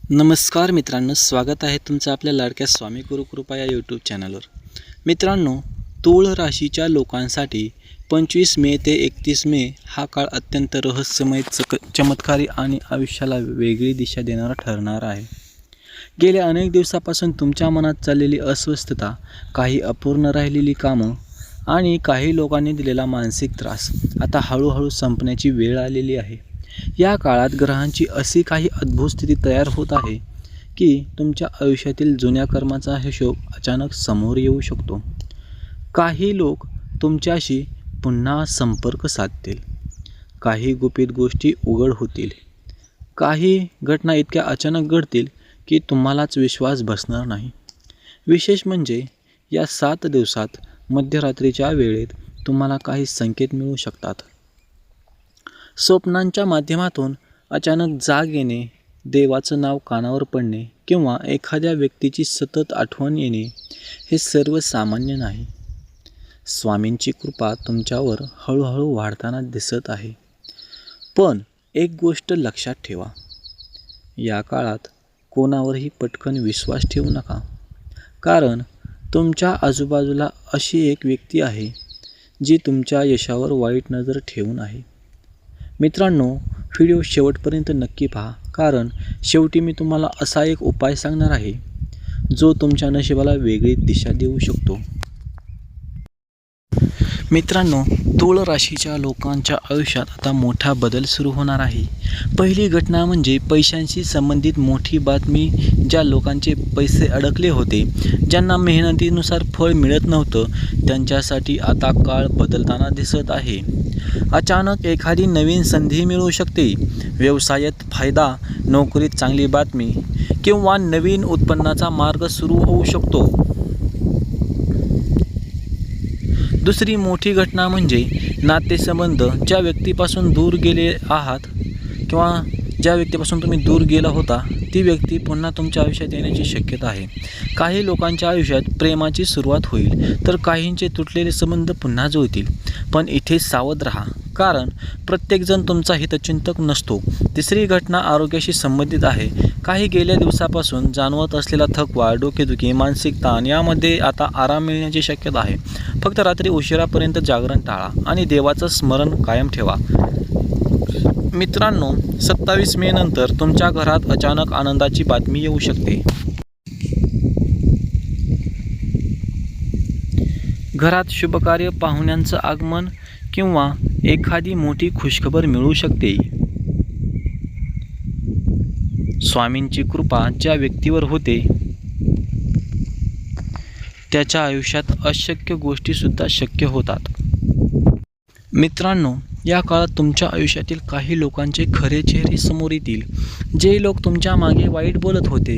नमस्कार मित्रांनो, स्वागत आहे तुमचं आपल्या लाडक्या स्वामी गुरुकृपा या यूट्यूब चॅनलवर. मित्रांनो, तूळ राशीच्या लोकांसाठी 25 मे ते 31 मे हा काळ अत्यंत रहस्यमय, चमत्कारी आणि आयुष्याला वेगळी दिशा देणारा ठरणार आहे. गेल्या अनेक दिवसापासून तुमच्या मनात चाललेली अस्वस्थता, काही अपूर्ण राहिलेली कामं आणि काही लोकांनी दिलेला मानसिक त्रास आता हळूहळू संपण्याची वेळ आलेली आहे. या काळात ग्रहांची अशी काही अद्भुत स्थिती तयार होत आहे की तुमच्या आयुष्यातील जुन्या कर्माचा हिशोब अचानक समोर येऊ शकतो. काही लोक तुमच्याशी पुन्हा संपर्क साधतील, काही गुपित गोष्टी उघड होतील, काही घटना इतक्या अचानक घडतील की तुम्हालाच विश्वास बसणार नाही. विशेष म्हणजे या 7 दिवसात मध्यरात्रीच्या वेळेत तुम्हाला काही संकेत मिळू शकतात. स्वप्नांच्या माध्यमातून अचानक जाग येणे, देवाचं नाव कानावर पडणे किंवा एखाद्या व्यक्तीची सतत आठवण येणे हे सर्व सामान्य नाही. स्वामींची कृपा तुमच्यावर हळूहळू वाढताना दिसत आहे. पण एक गोष्ट लक्षात ठेवा, या काळात कोणावरही पटकन विश्वास ठेवू नका, कारण तुमच्या आजूबाजूला अशी एक व्यक्ती आहे जी तुमच्या यशावर वाईट नजर ठेवून आहे. मित्रांनो, व्हिडिओ शेवटपर्यंत नक्की पहा, कारण शेवटी मी तुम्हाला असा एक उपाय सांगणार आहे जो तुमच्या नशिबाला वेगळी दिशा देऊ शकतो. मित्रांनो, तूळ राशीच्या लोकांच्या आयुष्यात आता मोठा बदल सुरू होणार आहे. पहिली घटना म्हणजे पैशांशी संबंधित मोठी बातमी. ज्या लोकांचे पैसे अडकले होते, ज्यांना मेहनतीनुसार फळ मिळत नव्हतं, त्यांच्यासाठी आता काळ बदलताना दिसत आहे. अचानक एखादी नवीन संधी मिळू शकते. व्यवसायात फायदा, नोकरीत चांगली बातमी किंवा नवीन उत्पन्नाचा मार्ग सुरू होऊ शकतो. दुसरी मोठी घटना म्हणजे नातेसंबंध. ज्या व्यक्तीपासून दूर गेले आहात किंवा ज्या व्यक्तीपासून तुम्ही दूर गेला होता, ती व्यक्ती पुन्हा तुमच्या आयुष्यात येण्याची शक्यता आहे. काही लोकांच्या आयुष्यात प्रेमाची सुरुवात होईल, तर काहींचे तुटलेले संबंध पुन्हा जुळतील. पण इथे सावध राहा, कारण प्रत्येकजण तुमचा हितचिंतक नसतो. तिसरी घटना आरोग्याशी संबंधित आहे. काही गेल्या दिवसापासून जाणवत असलेला थकवा, डोकेदुखी, मानसिक ताण यामध्ये आता आराम मिळण्याची शक्यता आहे. फक्त रात्री उशिरापर्यंत जागरण टाळा आणि देवाचं स्मरण कायम ठेवा. मित्रांनो, 27 मे नंतर तुमच्या घरात अचानक आनंदाची बातमी येऊ शकते. घरात शुभकार्य, पाहुण्यांचं आगमन किंवा एखादी मोठी खुशखबर मिळू शकते. स्वामींची कृपा ज्या व्यक्तीवर होते, त्याच्या आयुष्यात अशक्य गोष्टीसुद्धा शक्य होतात. मित्रांनो, या काळात तुमच्या आयुष्यातील काही लोकांचे खरे चेहरे समोर येतील. जे लोक तुमच्या मागे वाईट बोलत होते,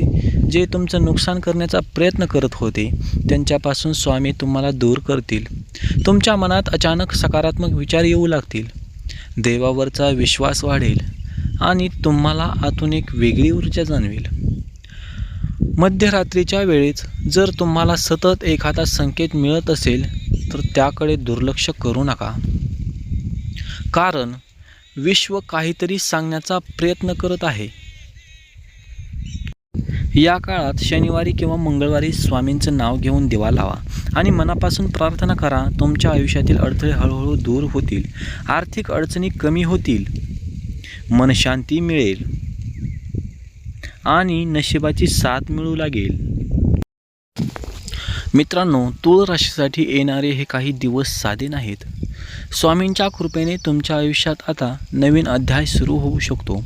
जे तुमचं नुकसान करण्याचा प्रयत्न करत होते, त्यांच्यापासून स्वामी तुम्हाला दूर करतील. तुमच्या मनात अचानक सकारात्मक विचार येऊ लागतील. देवावरचा विश्वास वाढेल आणि तुम्हाला आतून एक वेगळी ऊर्जा जाणवेल. मध्यरात्रीच्या वेळेस जर तुम्हाला सतत एखादा संकेत मिळत असेल, तर त्याकडे दुर्लक्ष करू नका, कारण विश्व काहीतरी सांगण्याचा प्रयत्न करत आहे. या काळात शनिवारी किंवा मंगळवारी स्वामींचं नाव घेऊन दिवा लावा आणि मनापासून प्रार्थना करा. तुमच्या आयुष्यातील अडथळे हळूहळू दूर होतील, आर्थिक अडचणी कमी होतील, मनशांती मिळेल आणि नशिबाची साथ मिळू लागेल. मित्रांनो, तूळ राशीसाठी येणारे हे काही दिवस साधे नाहीत. स्वामींच्या कृपेने तुमच्या आयुष्यात आता नवीन अध्याय सुरू होऊ शकतो.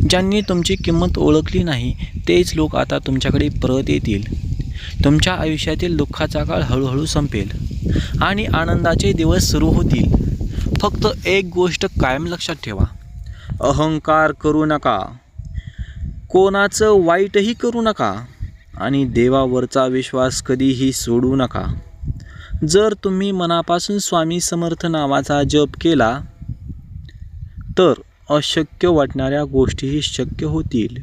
ज्यांनी तुमची किंमत ओळखली नाही, तेच लोक आता तुमच्याकडे परत येतील. तुमच्या आयुष्यातील दुःखाचा काळ हळूहळू संपेल आणि आनंदाचे दिवस सुरू होतील. फक्त एक गोष्ट कायम लक्षात ठेवा, अहंकार करू नका, कोणाचं वाईटही करू नका आणि देवावरचा विश्वास कधीही सोडू नका. जर तुम्ही मनापासून स्वामी समर्थ नावाचा जप केला, तर अशक्य वाटणाऱ्या गोष्टीही शक्य होतील.